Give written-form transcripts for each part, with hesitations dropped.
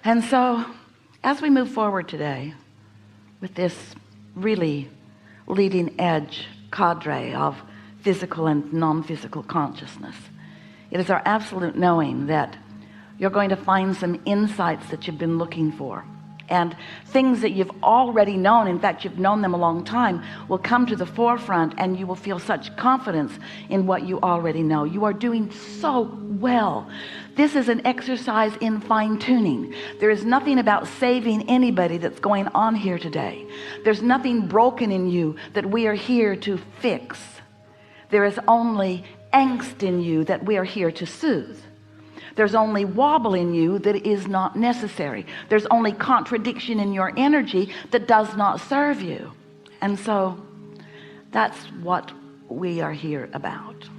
And so as we move forward today with this really leading edge cadre of physical and non-physical consciousness, it is our absolute knowing that you're going to find some insights that you've been looking for, and things that you've already known, in fact you've known them a long time, will come to the forefront, and you will feel such confidence in what you already know. You are doing so well. This is an exercise in fine-tuning. There is nothing about saving anybody that's going on here today. There's nothing broken in you that we are here to fix. There is only angst in you that we are here to soothe. There's only wobble in you that is not necessary. There's only contradiction in your energy that does not serve you. And so that's what we are here about,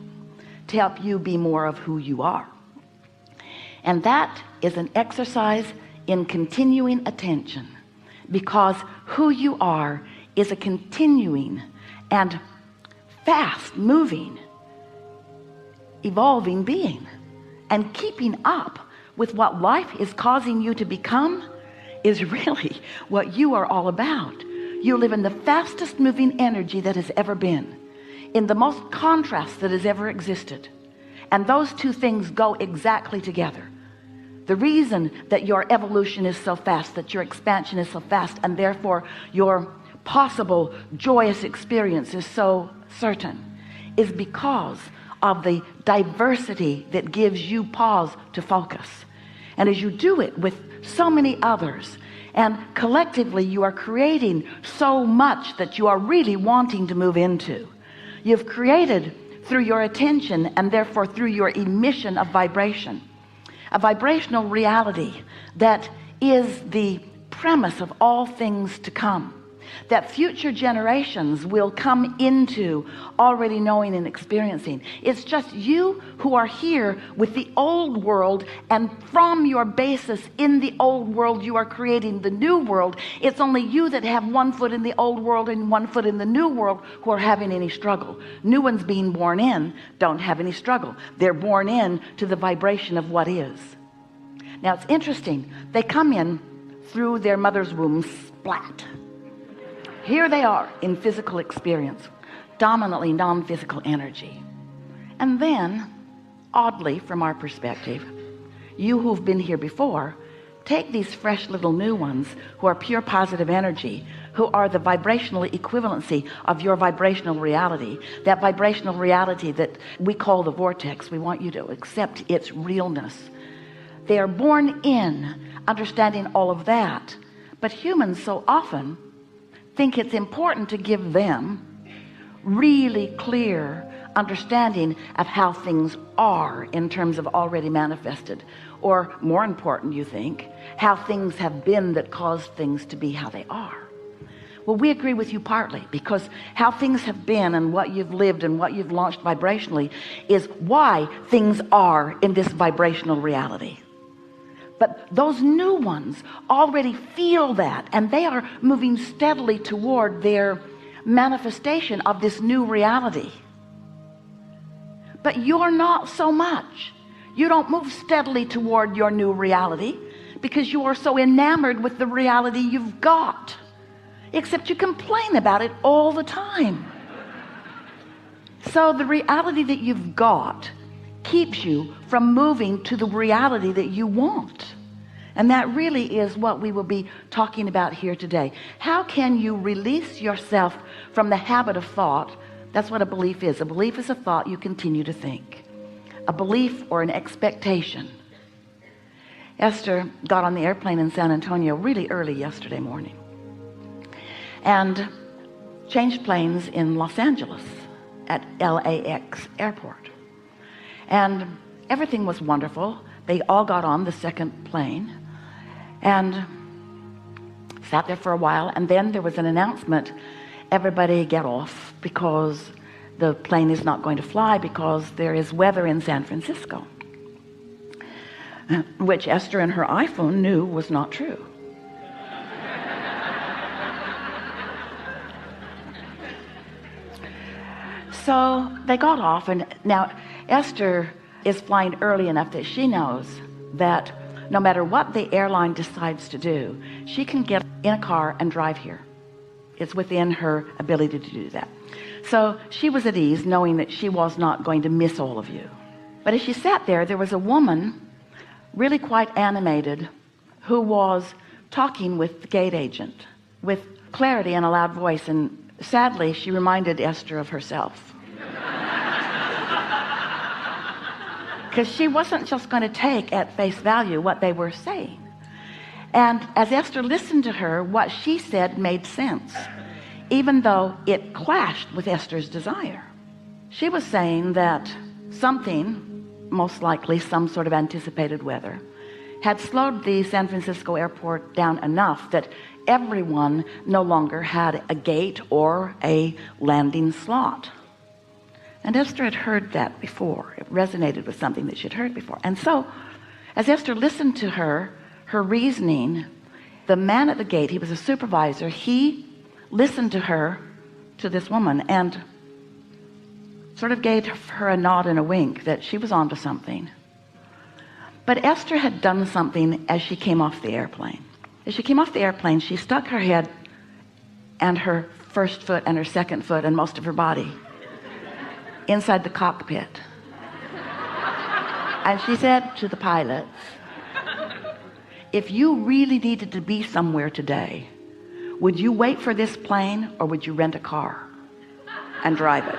to help you be more of who you are. And that is an exercise in continuing attention, because who you are is a continuing and fast moving, evolving being. And keeping up with what life is causing you to become is really what you are all about. You live in the fastest moving energy that has ever been, in the most contrast that has ever existed. And those two things go exactly together. The reason that your evolution is so fast, that your expansion is so fast, and therefore your possible joyous experience is so certain, is because of the diversity that gives you pause to focus. And as you do it with so many others, and collectively you are creating so much that you are really wanting to move into. You've created through your attention, and therefore through your emission of vibration, a vibrational reality that is the premise of all things to come, that future generations will come into already knowing and experiencing. It's just you who are here with the old world, and from your basis in the old world you are creating the new world. It's only you that have one foot in the old world and one foot in the new world who are having any struggle. New ones being born in don't have any struggle. They're born in to the vibration of what is. Now it's interesting, they come in through their mother's womb splat. Here they are in physical experience, dominantly non-physical energy. And then, oddly from our perspective, you who've been here before take these fresh little new ones who are pure positive energy, who are the vibrational equivalency of your vibrational reality, that vibrational reality that we call the vortex. We want you to accept its realness. They are born in understanding all of that, but humans so often think it's important to give them really clear understanding of how things are in terms of already manifested, or more important, you think, how things have been that caused things to be how they are. Well, we agree with you partly, because how things have been and what you've lived and what you've launched vibrationally is why things are in this vibrational reality. But those new ones already feel that, and they are moving steadily toward their manifestation of this new reality. But you're not so much. You don't move steadily toward your new reality because you are so enamored with the reality you've got, except you complain about it all the time. So the reality that you've got keeps you from moving to the reality that you want. And that really is what we will be talking about here today. How can you release yourself from the habit of thought? That's what a belief is. A belief is a thought you continue to think. A belief or an expectation. Esther got on the airplane in San Antonio really early yesterday morning and changed planes in Los Angeles at LAX airport. And everything was wonderful. They all got on the second plane and sat there for a while, and then there was an announcement, everybody get off because the plane is not going to fly because there is weather in San Francisco, which Esther and her iPhone knew was not true. So they got off, and now Esther is flying early enough that she knows that no matter what the airline decides to do, she can get in a car and drive here. It's within her ability to do that. So she was at ease, knowing that she was not going to miss all of you. But as she sat there, there was a woman, really quite animated, who was talking with the gate agent with clarity and a loud voice, and sadly she reminded Esther of herself, because she wasn't just going to take at face value what they were saying. And as Esther listened to her, what she said made sense, even though it clashed with Esther's desire. She was saying that something, most likely some sort of anticipated weather, had slowed the San Francisco airport down enough that everyone no longer had a gate or a landing slot. And Esther had heard that before. It resonated with something that she'd heard before. And so as Esther listened to her reasoning, the man at the gate, he was a supervisor, he listened to her, to this woman, and sort of gave her a nod and a wink that she was onto something. But Esther had done something as she came off the airplane. As she came off the airplane, she stuck her head and her first foot and her second foot and most of her body inside the cockpit. And she said to the pilots, if you really needed to be somewhere today, would you wait for this plane or would you rent a car and drive it?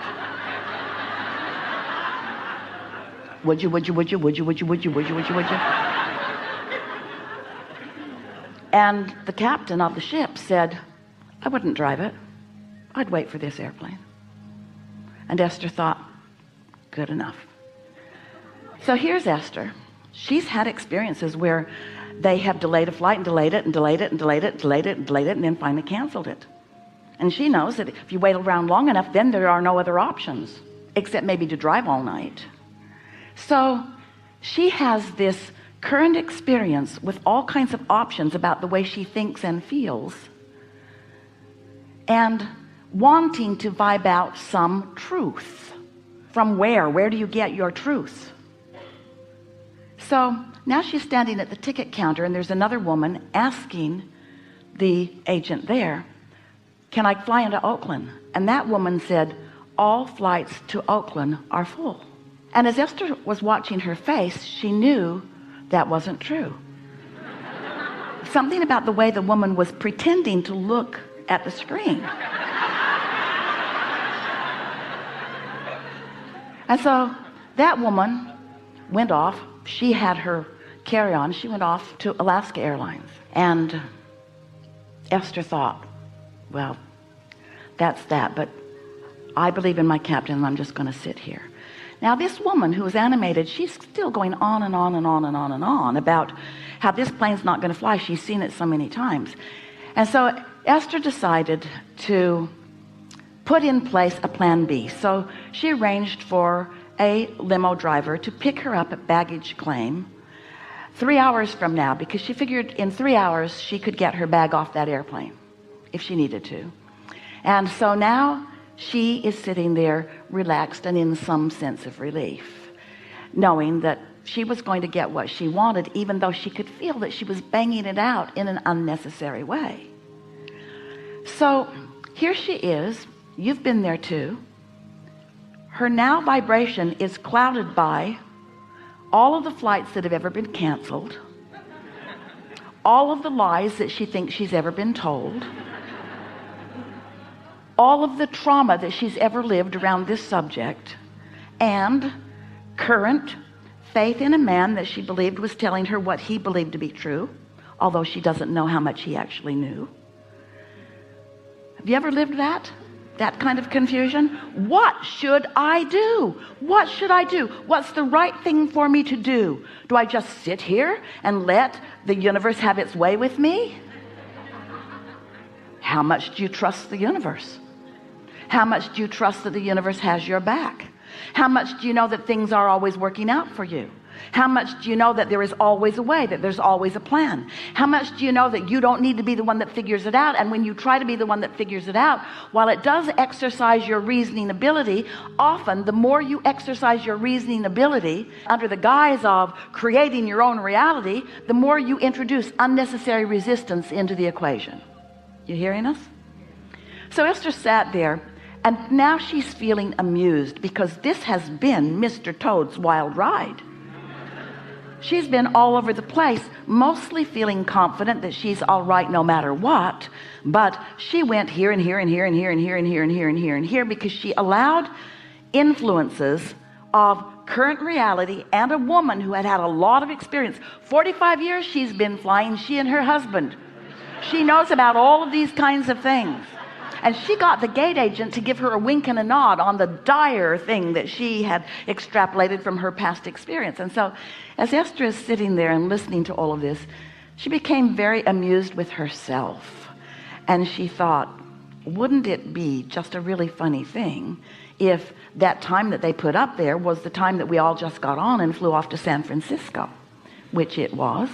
Would you? And the captain of the ship said, I wouldn't drive it. I'd wait for this airplane. And Esther thought, good enough. So here's Esther. She's had experiences where they have delayed a flight and delayed it and delayed it and delayed it and delayed it and delayed it and then finally canceled it. And she knows that if you wait around long enough, then there are no other options except maybe to drive all night. So she has this current experience with all kinds of options about the way she thinks and feels, and wanting to vibe out some truth. From where do you get your truth? So now she's standing at the ticket counter, and there's another woman asking the agent there, can I fly into Oakland? And that woman said, all flights to Oakland are full. And as Esther was watching her face, she knew that wasn't true. Something about the way the woman was pretending to look at the screen. And so that woman went off. She had her carry-on. She went off to Alaska Airlines. And Esther thought, well, that's that, but I believe in my captain, and I'm just going to sit here. Now this woman who was animated, she's still going on and on and on and on and on about how this plane's not going to fly. She's seen it so many times. And so Esther decided to put in place a plan B. So she arranged for a limo driver to pick her up at baggage claim 3 hours from now, because she figured in 3 hours she could get her bag off that airplane if she needed to. And so now she is sitting there relaxed and in some sense of relief, knowing that she was going to get what she wanted, even though she could feel that she was banging it out in an unnecessary way. So here she is. You've been there too. Her now vibration is clouded by all of the flights that have ever been canceled, all of the lies that she thinks she's ever been told, all of the trauma that she's ever lived around this subject, and current faith in a man that she believed was telling her what he believed to be true, although she doesn't know how much he actually knew. Have you ever lived that kind of confusion? What should I do? What should I do? What's the right thing for me to do? Do I just sit here and let the universe have its way with me? How much do you trust the universe? How much do you trust that the universe has your back? How much do you know that things are always working out for you? How much do you know that there is always a way, that there's always a plan? How much do you know that you don't need to be the one that figures it out? And when you try to be the one that figures it out, while it does exercise your reasoning ability, often the more you exercise your reasoning ability under the guise of creating your own reality, the more you introduce unnecessary resistance into the equation. You hearing us? So Esther sat there, and now she's feeling amused because this has been Mr. Toad's wild ride. She's been all over the place, mostly feeling confident that she's all right no matter what, but she went here and here and here and here and here and here and here and here and here because she allowed influences of current reality and a woman who had had a lot of experience. 45 years she's been flying, she and her husband. She knows about all of these kinds of things. And she got the gate agent to give her a wink and a nod on the dire thing that she had extrapolated from her past experience. And so as Esther is sitting there and listening to all of this, she became very amused with herself. And she thought, wouldn't it be just a really funny thing if that time that they put up there was the time that we all just got on and flew off to San Francisco? Which it was.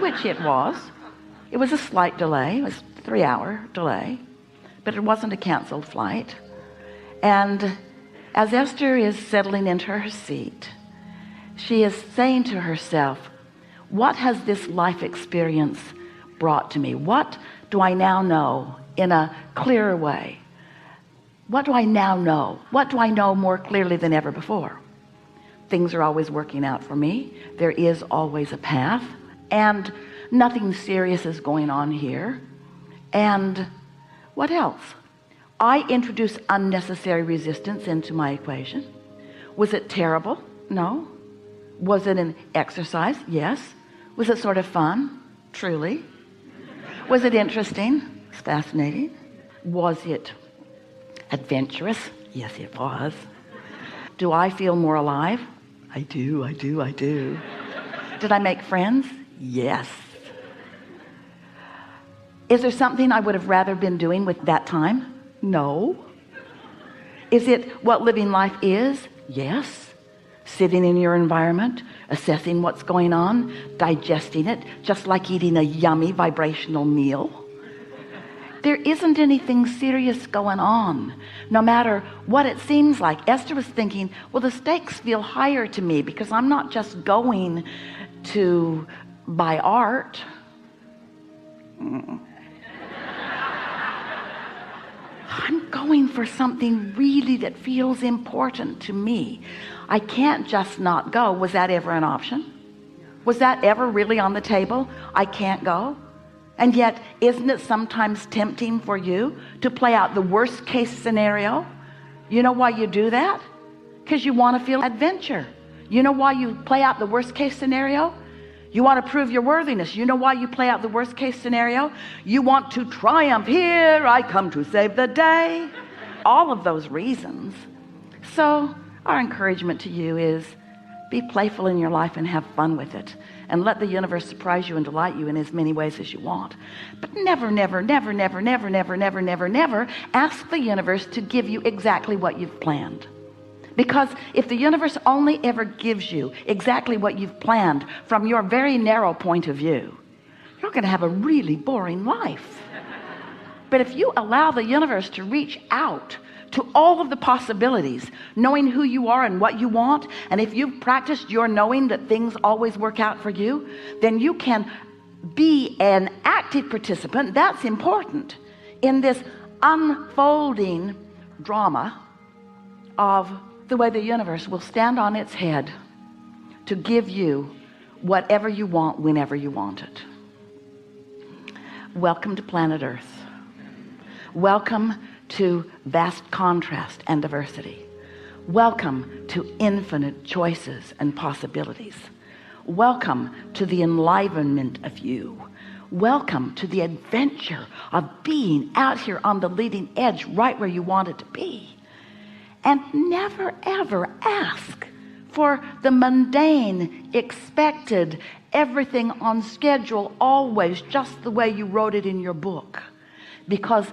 Which it was. It was a slight delay. It was a 3-hour delay. But it wasn't a canceled flight. And as Esther is settling into her seat, she is saying to herself, what has this life experience brought to me? What do I now know in a clearer way? What do I now know? What do I know more clearly than ever before? Things are always working out for me. There is always a path, and nothing serious is going on here. And what else? I introduced unnecessary resistance into my equation. Was it terrible? No. Was it an exercise? Yes. Was it sort of fun? Truly. Was it interesting? It's fascinating. Was it adventurous? Yes, it was. Do I feel more alive? I do. Did I make friends? Yes. Is there something I would have rather been doing with that time? No. Is it what living life is? Yes. Sitting in your environment, assessing what's going on, digesting it, just like eating a yummy vibrational meal. There isn't anything serious going on, no matter what it seems like. Esther was thinking, well, the stakes feel higher to me because I'm not just going to buy art. I'm going for something really that feels important to me. I can't just not go. Was that ever an option? Was that ever really on the table? I can't go. And yet, isn't it sometimes tempting for you to play out the worst case scenario? You know why you do that? Because you want to feel adventure. You know why you play out the worst case scenario? You want to prove your worthiness. You know why you play out the worst case scenario? You want to triumph. Here I come to save the day. All of those reasons. So our encouragement to you is be playful in your life and have fun with it. And let the universe surprise you and delight you in as many ways as you want. But never ask the universe to give you exactly what you've planned. Because if the universe only ever gives you exactly what you've planned from your very narrow point of view, you're going to have a really boring life. But if you allow the universe to reach out to all of the possibilities, knowing who you are and what you want, and if you've practiced your knowing that things always work out for you, then you can be an active participant. That's important in this unfolding drama of the way the universe will stand on its head to give you whatever you want whenever you want it. Welcome to planet Earth. Welcome to vast contrast and diversity. Welcome to infinite choices and possibilities. Welcome to the enlivenment of you. Welcome to the adventure of being out here on the leading edge, right where you want it to be. And never ever ask for the mundane, expected, everything on schedule, always just the way you wrote it in your book. Because